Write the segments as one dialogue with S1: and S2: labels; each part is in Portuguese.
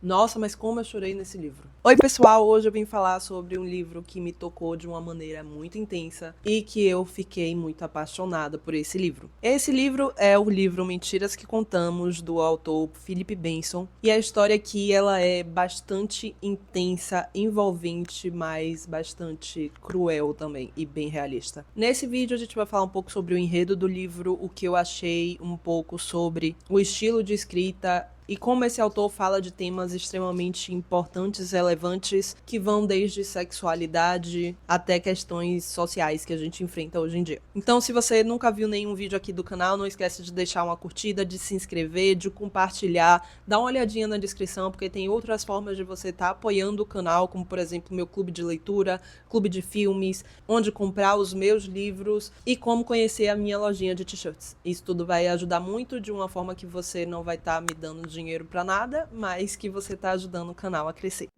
S1: Nossa, mas como eu chorei nesse livro. Oi pessoal, hoje eu vim falar sobre um livro que me tocou de uma maneira muito intensa e que eu fiquei muito apaixonada por esse livro. Esse livro é o livro Mentiras que Contamos, do autor Philip Benson, e a história aqui ela é bastante intensa, envolvente, mas bastante cruel também e bem realista. Nesse vídeo a gente vai falar um pouco sobre o enredo do livro, o que eu achei um pouco sobre o estilo de escrita e como esse autor fala de temas extremamente importantes e relevantes que vão desde sexualidade até questões sociais que a gente enfrenta hoje em dia. Então, se você nunca viu nenhum vídeo aqui do canal, não esquece de deixar uma curtida, de se inscrever, de compartilhar, dá uma olhadinha na descrição, porque tem outras formas de você estar apoiando o canal, como por exemplo meu clube de leitura, clube de filmes, onde comprar os meus livros e como conhecer a minha lojinha de t-shirts. Isso tudo vai ajudar muito de uma forma que você não vai estar me dando dinheiro pra nada, mas que você tá ajudando o canal a crescer.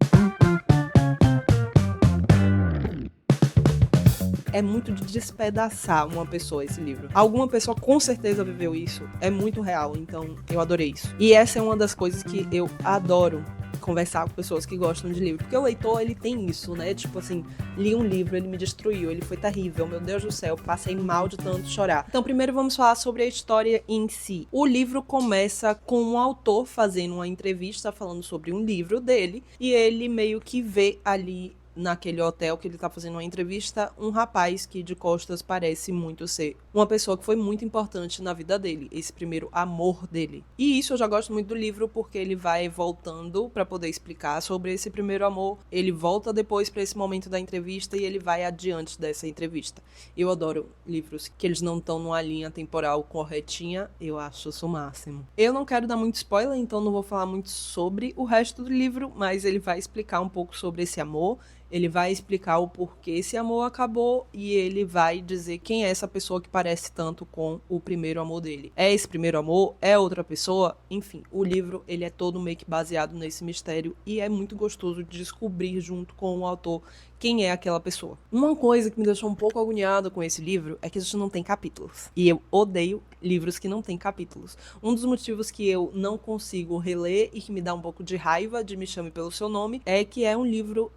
S1: É muito de despedaçar uma pessoa esse livro. Alguma pessoa com certeza viveu isso, é muito real, então eu adorei isso. E essa é uma das coisas que eu adoro conversar com pessoas que gostam de livro, porque o leitor, ele tem isso, né, tipo assim, li um livro, ele me destruiu, ele foi terrível, meu Deus do céu, passei mal de tanto chorar. Então primeiro vamos falar sobre a história em si. O livro começa com um autor fazendo uma entrevista falando sobre um livro dele, e ele meio que vê ali naquele hotel que ele tá fazendo uma entrevista, um rapaz que de costas parece muito ser uma pessoa que foi muito importante na vida dele, esse primeiro amor dele. E isso eu já gosto muito do livro porque ele vai voltando para poder explicar sobre esse primeiro amor, ele volta depois para esse momento da entrevista e ele vai adiante dessa entrevista. Eu adoro livros que eles não estão numa linha temporal corretinha, eu acho isso o máximo. Eu não quero dar muito spoiler, então não vou falar muito sobre o resto do livro, mas ele vai explicar um pouco sobre esse amor. Ele vai explicar o porquê esse amor acabou e ele vai dizer quem é essa pessoa que parece tanto com o primeiro amor dele. É esse primeiro amor? É outra pessoa? Enfim, o livro ele é todo meio que baseado nesse mistério e é muito gostoso de descobrir junto com o autor quem é aquela pessoa. Uma coisa que me deixou um pouco agoniada com esse livro é que a gente não tem capítulos. E eu odeio livros que não têm capítulos. Um dos motivos que eu não consigo reler e que me dá um pouco de raiva de Me Chame Pelo Seu Nome é que é um livro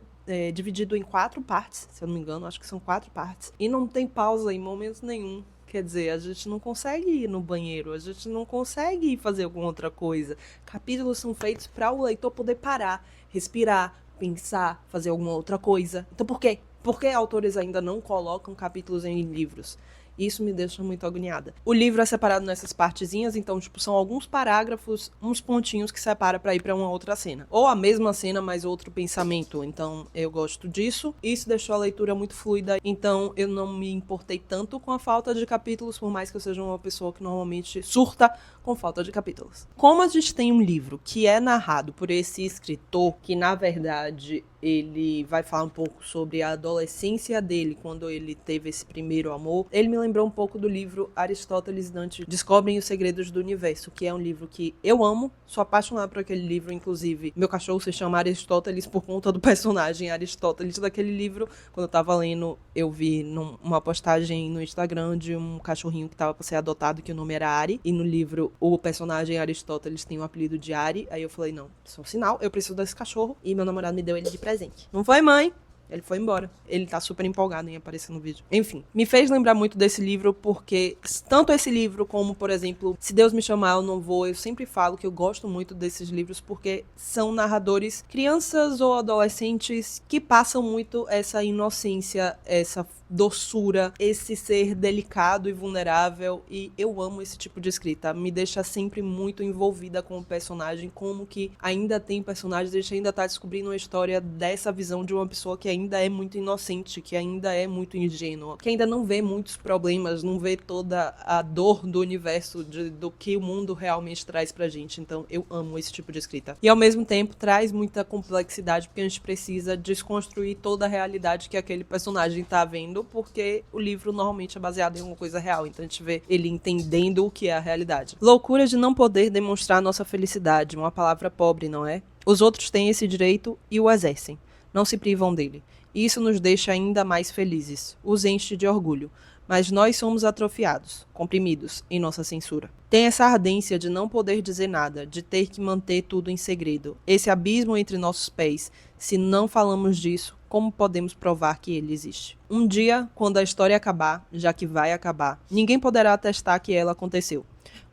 S1: dividido em 4 partes, se eu não me engano, acho que são 4 partes, e não tem pausa em momento nenhum. Quer dizer, a gente não consegue ir no banheiro, a gente não consegue ir fazer alguma outra coisa. Capítulos são feitos para o leitor poder parar, respirar, pensar, fazer alguma outra coisa. Então por quê? Por que autores ainda não colocam capítulos em livros? Isso me deixa muito agoniada. O livro é separado nessas partezinhas, então, tipo, são alguns parágrafos, uns pontinhos que separa pra ir pra uma outra cena. Ou a mesma cena, mas outro pensamento. Então, eu gosto disso. Isso deixou a leitura muito fluida, então eu não me importei tanto com a falta de capítulos, por mais que eu seja uma pessoa que normalmente surta com falta de capítulos. Como a gente tem um livro que é narrado por esse escritor, que na verdade ele vai falar um pouco sobre a adolescência dele, quando ele teve esse primeiro amor. Ele me lembrou um pouco do livro Aristóteles e Dante Descobrem os Segredos do Universo, que é um livro que eu amo, sou apaixonada por aquele livro, inclusive meu cachorro se chama Aristóteles por conta do personagem Aristóteles daquele livro. Quando eu tava lendo, eu vi uma postagem no Instagram de um cachorrinho que tava pra ser adotado, que o nome era Ari, e no livro o personagem Aristóteles tem o apelido de Ari. Aí eu falei, não, isso é um sinal, eu preciso desse cachorro, e meu namorado me deu ele de presente. Não foi, mãe? Ele foi embora. Ele tá super empolgado em aparecer no vídeo. Enfim, me fez lembrar muito desse livro porque tanto esse livro como, por exemplo, Se Deus Me Chamar Eu Não Vou, eu sempre falo que eu gosto muito desses livros porque são narradores, crianças ou adolescentes que passam muito essa inocência, essa doçura, esse ser delicado e vulnerável, e eu amo esse tipo de escrita. Me deixa sempre muito envolvida com o personagem, como que ainda tem personagens, a gente ainda tá descobrindo uma história dessa visão de uma pessoa que ainda é muito inocente, que ainda é muito ingênua, que ainda não vê muitos problemas, não vê toda a dor do universo, do que o mundo realmente traz pra gente. Então eu amo esse tipo de escrita. E ao mesmo tempo traz muita complexidade, porque a gente precisa desconstruir toda a realidade que aquele personagem tá vendo, porque o livro normalmente é baseado em alguma coisa real, então a gente vê ele entendendo o que é a realidade. Loucura de não poder demonstrar nossa felicidade, uma palavra pobre, não é? Os outros têm esse direito e o exercem. não se privam dele. E isso nos deixa ainda mais felizes, os enche de orgulho. Mas nós somos atrofiados, comprimidos em nossa censura. Tem essa ardência de não poder dizer nada, de ter que manter tudo em segredo. Esse abismo entre nossos pés. Se não falamos disso, como podemos provar que ele existe? Um dia, quando a história acabar, já que vai acabar, ninguém poderá atestar que ela aconteceu.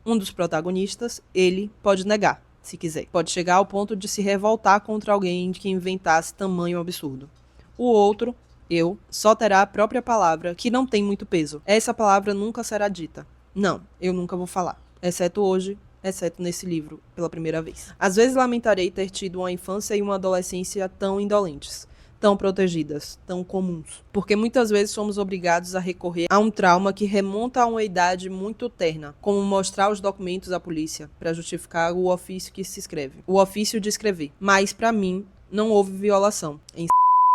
S1: Um dos protagonistas, ele, pode negar, se quiser. Pode chegar ao ponto de se revoltar contra alguém que inventasse tamanho absurdo. O outro, eu, só terá a própria palavra, que não tem muito peso. Essa palavra nunca será dita. Não, eu nunca vou falar. Exceto hoje, exceto nesse livro, pela primeira vez. Às vezes lamentarei ter tido uma infância e uma adolescência tão indolentes, tão protegidas, tão comuns. Porque muitas vezes somos obrigados a recorrer a um trauma que remonta a uma idade muito terna, como mostrar os documentos à polícia para justificar o ofício que se escreve. O ofício de escrever. Mas, para mim, não houve violação.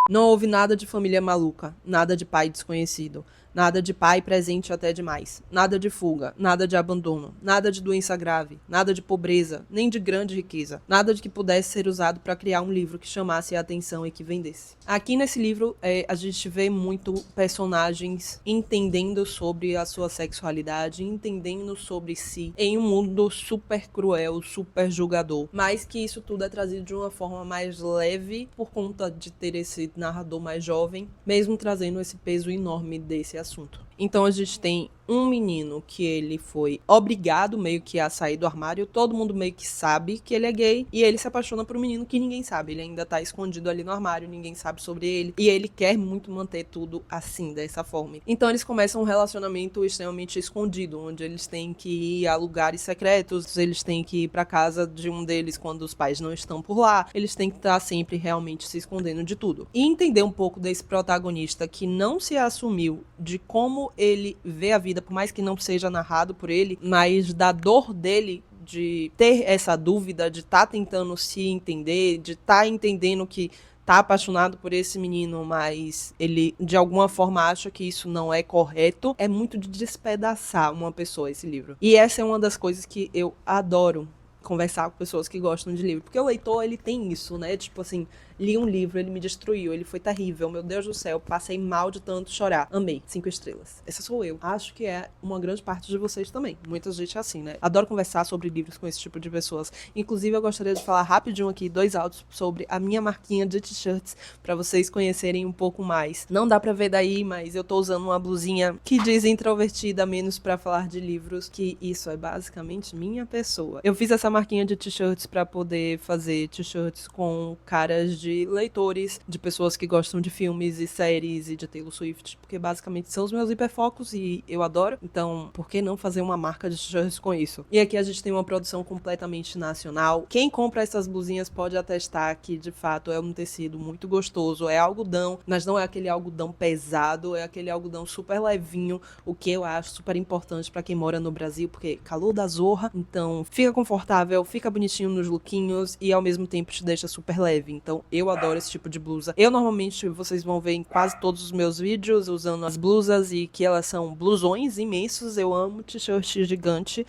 S1: Não houve nada de família maluca, nada de pai desconhecido, nada de pai presente até demais, nada de fuga, nada de abandono, nada de doença grave, nada de pobreza, nem de grande riqueza, nada de que pudesse ser usado para criar um livro que chamasse a atenção e que vendesse. Aqui nesse livro, a gente vê muito personagens entendendo sobre a sua sexualidade, entendendo sobre si, em um mundo super cruel, super julgador, mas que isso tudo é trazido de uma forma mais leve por conta de ter esse narrador mais jovem, mesmo trazendo esse peso enorme desse assunto. Então a gente tem um menino que ele foi obrigado meio que a sair do armário, todo mundo meio que sabe que ele é gay, e ele se apaixona por um menino que ninguém sabe, ele ainda tá escondido ali no armário, ninguém sabe sobre ele, e ele quer muito manter tudo assim, dessa forma. Então eles começam um relacionamento extremamente escondido, onde eles têm que ir a lugares secretos, eles têm que ir pra casa de um deles quando os pais não estão por lá, eles têm que estar sempre realmente se escondendo de tudo. E entender um pouco desse protagonista que não se assumiu de como ele vê a vida, por mais que não seja narrado por ele, mas da dor dele de ter essa dúvida, de estar tentando se entender, de estar entendendo que tá apaixonado por esse menino, mas ele de alguma forma acha que isso não é correto, é muito de despedaçar uma pessoa esse livro. E essa é uma das coisas que eu adoro conversar com pessoas que gostam de livro, porque o leitor, ele tem isso, né, tipo assim, li um livro, ele me destruiu, ele foi terrível, meu Deus do céu, passei mal de tanto chorar, amei, 5 estrelas. Essa sou eu. Acho que é uma grande parte de vocês também, muita gente é assim, né, adoro conversar sobre livros com esse tipo de pessoas. Inclusive eu gostaria de falar rapidinho aqui 2 áudios sobre a minha marquinha de t-shirts, pra vocês conhecerem um pouco mais. Não dá pra ver daí, mas eu tô usando uma blusinha que diz introvertida, menos pra falar de livros, que isso é basicamente minha pessoa. Eu fiz essa marquinha de t-shirts pra poder fazer t-shirts com caras de leitores, de pessoas que gostam de filmes e séries e de Taylor Swift, porque basicamente são os meus hiperfocos e eu adoro, então por que não fazer uma marca de t-shirts com isso? E aqui a gente tem uma produção completamente nacional. Quem compra essas blusinhas pode atestar que de fato é um tecido muito gostoso, é algodão, mas não é aquele algodão pesado, é aquele algodão super levinho, o que eu acho super importante pra quem mora no Brasil, porque calor da zorra, então fica confortável, fica bonitinho nos lookinhos e ao mesmo tempo te deixa super leve, então eu adoro esse tipo de blusa. Eu normalmente, vocês vão ver em quase todos os meus vídeos usando as blusas e que elas são blusões imensos, eu amo t-shirt gigante,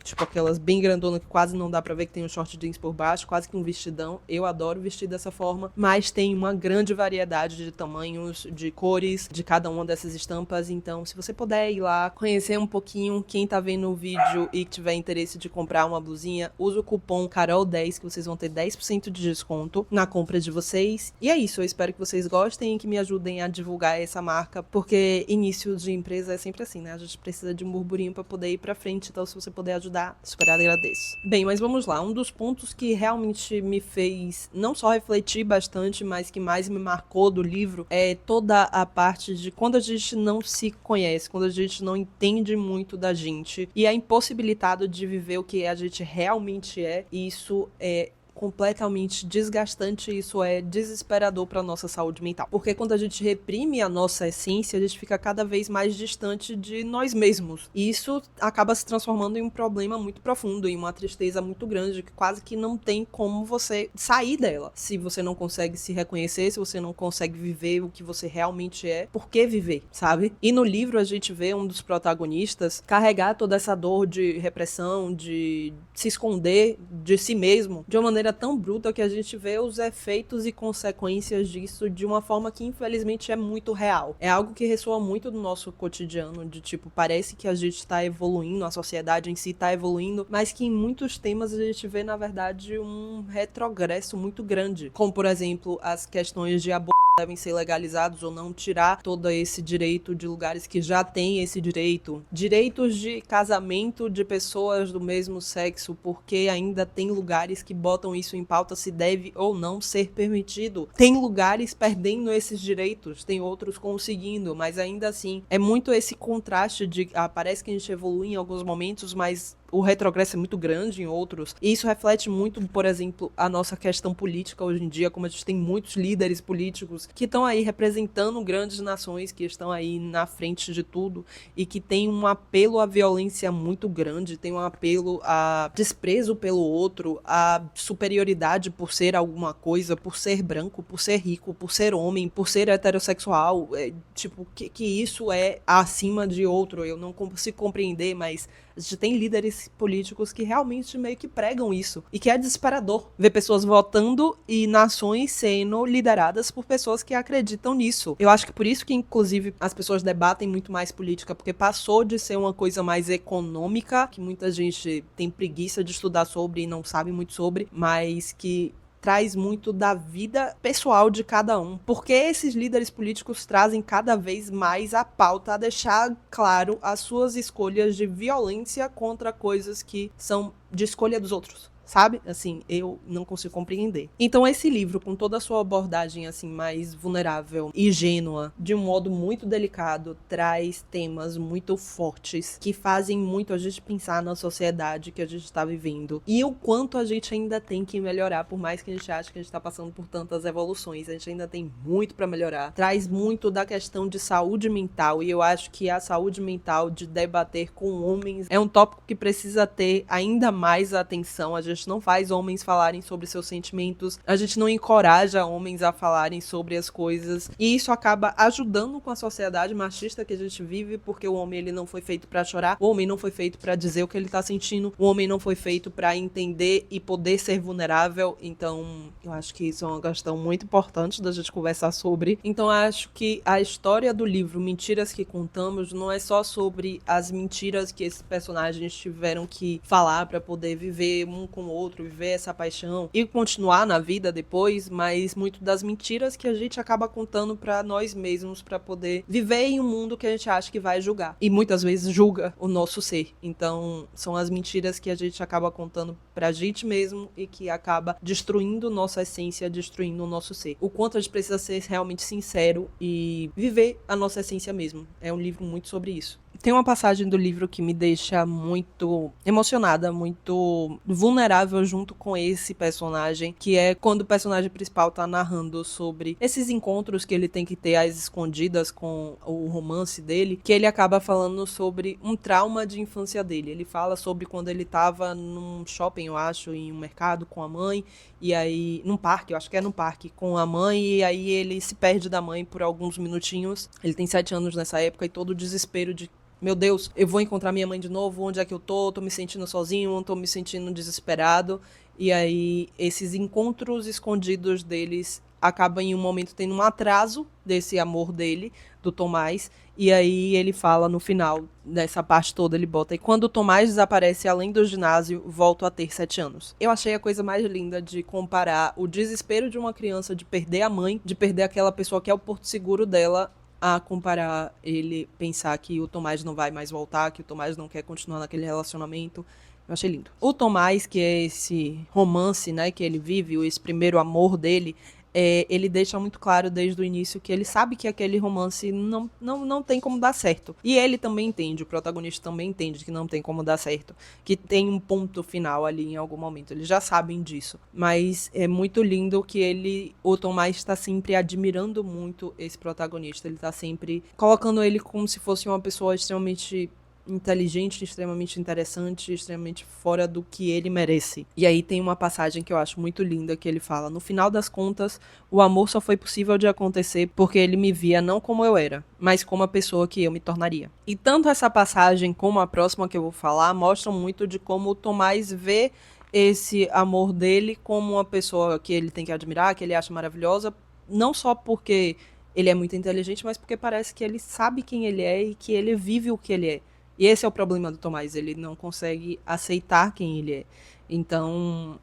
S1: tipo aquelas bem grandonas que quase não dá pra ver que tem um short jeans por baixo, quase que um vestidão, eu adoro vestir dessa forma, mas tem uma grande variedade de tamanhos, de cores, de cada uma dessas estampas, então se você puder ir lá, conhecer um pouquinho, quem tá vendo o vídeo e tiver interesse de comprar uma blusinha, usa o cupom CAROL10 que vocês vão ter 10% de desconto na compra de vocês. E é isso, eu espero que vocês gostem e que me ajudem a divulgar essa marca, porque início de empresa é sempre assim, né? A gente precisa de um burburinho pra poder ir pra frente, então se você puder ajudar, super agradeço. Bem, mas vamos lá, um dos pontos que realmente me fez não só refletir bastante, mas que mais me marcou do livro é toda a parte de quando a gente não se conhece, quando a gente não entende muito da gente e é impossibilitado de viver o que a gente realmente é, e isso é completamente desgastante, isso é desesperador para nossa saúde mental. Porque quando a gente reprime a nossa essência, a gente fica cada vez mais distante de nós mesmos. E isso acaba se transformando em um problema muito profundo, em uma tristeza muito grande, que quase que não tem como você sair dela. Se você não consegue se reconhecer, se você não consegue viver o que você realmente é, por que viver, sabe? E no livro a gente vê um dos protagonistas carregar toda essa dor de repressão, de se esconder de si mesmo, de uma maneira maneira tão bruta que a gente vê os efeitos e consequências disso de uma forma que infelizmente é muito real. É algo que ressoa muito no nosso cotidiano, de tipo, parece que a gente tá evoluindo, a sociedade em si tá evoluindo, mas que em muitos temas a gente vê, na verdade, um retrogresso muito grande. Como, por exemplo, as questões de aborto devem ser legalizados ou não, tirar todo esse direito de lugares que já têm esse direito. Direitos de casamento de pessoas do mesmo sexo, porque ainda tem lugares que botam isso em pauta se deve ou não ser permitido. Tem lugares perdendo esses direitos, tem outros conseguindo, mas ainda assim é muito esse contraste de parece que a gente evolui em alguns momentos, mas o retrogresso é muito grande em outros. E isso reflete muito, por exemplo, a nossa questão política hoje em dia, como a gente tem muitos líderes políticos que estão aí representando grandes nações, que estão aí na frente de tudo e que tem um apelo à violência muito grande, tem um apelo a desprezo pelo outro, a superioridade por ser alguma coisa, por ser branco, por ser rico, por ser homem, por ser heterossexual. Tipo, que isso é acima de outro. Eu não consigo compreender, mas a gente tem líderes políticos que realmente meio que pregam isso. E que é desesperador ver pessoas votando e nações sendo lideradas por pessoas que acreditam nisso. Eu acho que por isso que, inclusive, as pessoas debatem muito mais política, porque passou de ser uma coisa mais econômica, que muita gente tem preguiça de estudar sobre e não sabe muito sobre, mas que traz muito da vida pessoal de cada um. Porque esses líderes políticos trazem cada vez mais a pauta a deixar claro as suas escolhas de violência contra coisas que são de escolha dos outros. Sabe? Assim, eu não consigo compreender. Então esse livro, com toda a sua abordagem assim mais vulnerável e ingênua, de um modo muito delicado, traz temas muito fortes que fazem muito a gente pensar na sociedade que a gente está vivendo e o quanto a gente ainda tem que melhorar, por mais que a gente ache que a gente está passando por tantas evoluções, a gente ainda tem muito para melhorar. Traz muito da questão de saúde mental, e eu acho que a saúde mental de debater com homens é um tópico que precisa ter ainda mais atenção. A gente não faz homens falarem sobre seus sentimentos, a gente não encoraja homens a falarem sobre as coisas, e isso acaba ajudando com a sociedade machista que a gente vive, porque o homem ele não foi feito pra chorar, o homem não foi feito pra dizer o que ele tá sentindo, o homem não foi feito pra entender e poder ser vulnerável. Então eu acho que isso é uma questão muito importante da gente conversar sobre. Então eu acho que a história do livro Mentiras que Contamos não é só sobre as mentiras que esses personagens tiveram que falar pra poder viver um com o outro, viver essa paixão e continuar na vida depois, mas muito das mentiras que a gente acaba contando pra nós mesmos pra poder viver em um mundo que a gente acha que vai julgar. E muitas vezes julga o nosso ser. Então, são as mentiras que a gente acaba contando pra gente mesmo e que acaba destruindo nossa essência, destruindo o nosso ser. O quanto a gente precisa ser realmente sincero e viver a nossa essência mesmo. É um livro muito sobre isso. Tem uma passagem do livro que me deixa muito emocionada, muito vulnerável junto com esse personagem, que é quando o personagem principal tá narrando sobre esses encontros que ele tem que ter às escondidas com o romance dele, que ele acaba falando sobre um trauma de infância dele. Ele fala sobre quando ele tava num shopping, eu acho, em um mercado com a mãe, e aí, num parque, eu acho que é num parque, com a mãe, e aí ele se perde da mãe por alguns minutinhos. Ele tem 7 anos nessa época, e todo o desespero de meu Deus, eu vou encontrar minha mãe de novo, onde é que eu tô me sentindo sozinho, tô me sentindo desesperado. E aí, esses encontros escondidos deles acabam em um momento tendo um atraso desse amor dele, do Tomás. E aí ele fala no final dessa parte toda, ele bota: e quando o Tomás desaparece além do ginásio, volto a ter 7 anos. Eu achei a coisa mais linda de comparar o desespero de uma criança de perder a mãe, de perder aquela pessoa que é o porto seguro dela, a comparar ele pensar que o Tomás não vai mais voltar, que o Tomás não quer continuar naquele relacionamento. Eu achei lindo. O Tomás, que é esse romance, né, que ele vive, esse primeiro amor dele, ele deixa muito claro desde o início que ele sabe que aquele romance não tem como dar certo. E ele também entende, o protagonista também entende que não tem como dar certo, que tem um ponto final ali em algum momento. Eles já sabem disso. Mas é muito lindo que o Tomás está sempre admirando muito esse protagonista. Ele está sempre colocando ele como se fosse uma pessoa extremamente inteligente, extremamente interessante, extremamente fora do que ele merece. E aí tem uma passagem que eu acho muito linda, que ele fala: no final das contas, o amor só foi possível de acontecer porque ele me via não como eu era, mas como a pessoa que eu me tornaria. E tanto essa passagem como a próxima que eu vou falar mostram muito de como o Tomás vê esse amor dele como uma pessoa que ele tem que admirar, que ele acha maravilhosa, não só porque ele é muito inteligente, mas porque parece que ele sabe quem ele é e que ele vive o que ele é. E esse é o problema do Tomás, ele não consegue aceitar quem ele é. Então,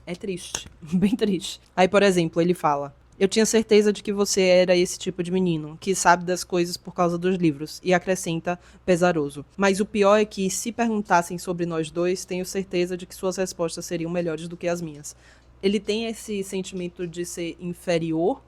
S1: é triste, bem triste. Aí, por exemplo, ele fala: eu tinha certeza de que você era esse tipo de menino, que sabe das coisas por causa dos livros, e acrescenta, pesaroso. Mas o pior é que, se perguntassem sobre nós dois, tenho certeza de que suas respostas seriam melhores do que as minhas. Ele tem esse sentimento de ser inferior,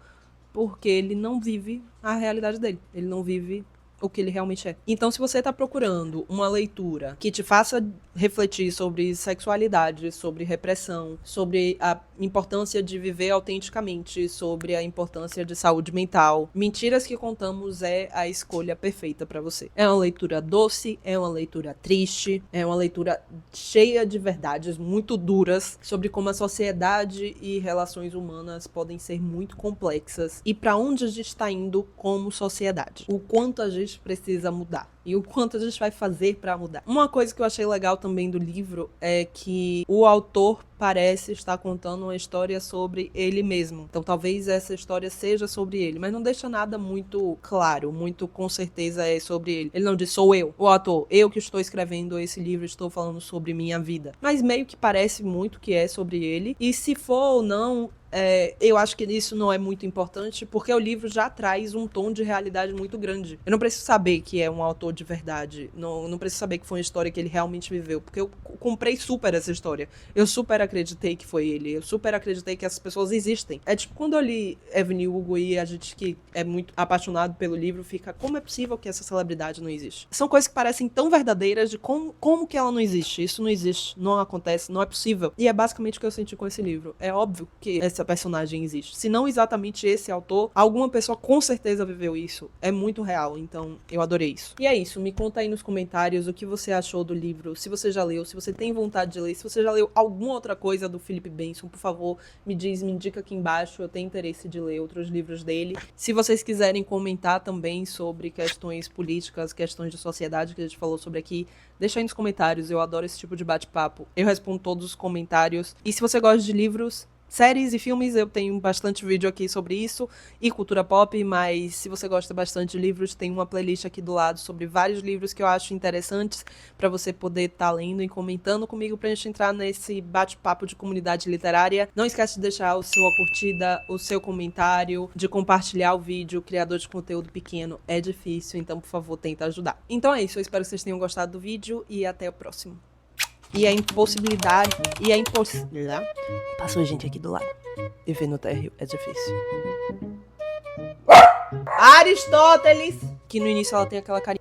S1: porque ele não vive a realidade dele. Ele não vive o que ele realmente é. Então, se você está procurando uma leitura que te faça refletir sobre sexualidade, sobre repressão, sobre a importância de viver autenticamente, sobre a importância de saúde mental, Mentiras que Contamos é a escolha perfeita para você. É uma leitura doce, é uma leitura triste, é uma leitura cheia de verdades muito duras sobre como a sociedade e relações humanas podem ser muito complexas e para onde a gente está indo como sociedade. O quanto a gente precisa mudar e o quanto a gente vai fazer para mudar. Uma coisa que eu achei legal também do livro é que o autor parece estar contando uma história sobre ele mesmo. Então talvez essa história seja sobre ele, mas não deixa nada muito claro, muito com certeza é sobre ele. Ele não diz: sou eu, o autor, eu que estou escrevendo esse livro, estou falando sobre minha vida. Mas meio que parece muito que é sobre ele, e se for ou não, eu acho que isso não é muito importante, porque o livro já traz um tom de realidade muito grande. Eu não preciso saber que é um autor de verdade, não preciso saber que foi uma história que ele realmente viveu, porque eu comprei super essa história. Eu super acreditei que foi ele, eu super acreditei que essas pessoas existem. É tipo quando eu li Evelyn Hugo e a gente que é muito apaixonado pelo livro fica: como é possível que essa celebridade não existe? São coisas que parecem tão verdadeiras de como que ela não existe. Isso não existe, não acontece, não é possível. E é basicamente o que eu senti com esse livro. É óbvio que essa personagem existe. Se não exatamente esse autor, alguma pessoa com certeza viveu isso. É muito real, então eu adorei isso. E é isso, me conta aí nos comentários o que você achou do livro, se você já leu, se você tem vontade de ler, se você já leu alguma outra coisa do Philip Benson, por favor, me indica aqui embaixo, eu tenho interesse de ler outros livros dele. Se vocês quiserem comentar também sobre questões políticas, questões de sociedade que a gente falou sobre aqui, deixa aí nos comentários, eu adoro esse tipo de bate-papo. Eu respondo todos os comentários. E se você gosta de livros, séries e filmes, eu tenho bastante vídeo aqui sobre isso, e cultura pop, mas se você gosta bastante de livros, tem uma playlist aqui do lado sobre vários livros que eu acho interessantes para você poder estar lendo e comentando comigo pra gente entrar nesse bate-papo de comunidade literária. Não esquece de deixar a sua curtida, o seu comentário, de compartilhar o vídeo. Criador de conteúdo pequeno é difícil, então por favor, tenta ajudar. Então é isso, eu espero que vocês tenham gostado do vídeo e até o próximo. E a impossibilidade. Passou gente aqui do lado. Viver no térreo é difícil. Aristóteles! Que no início ela tem aquela carinha.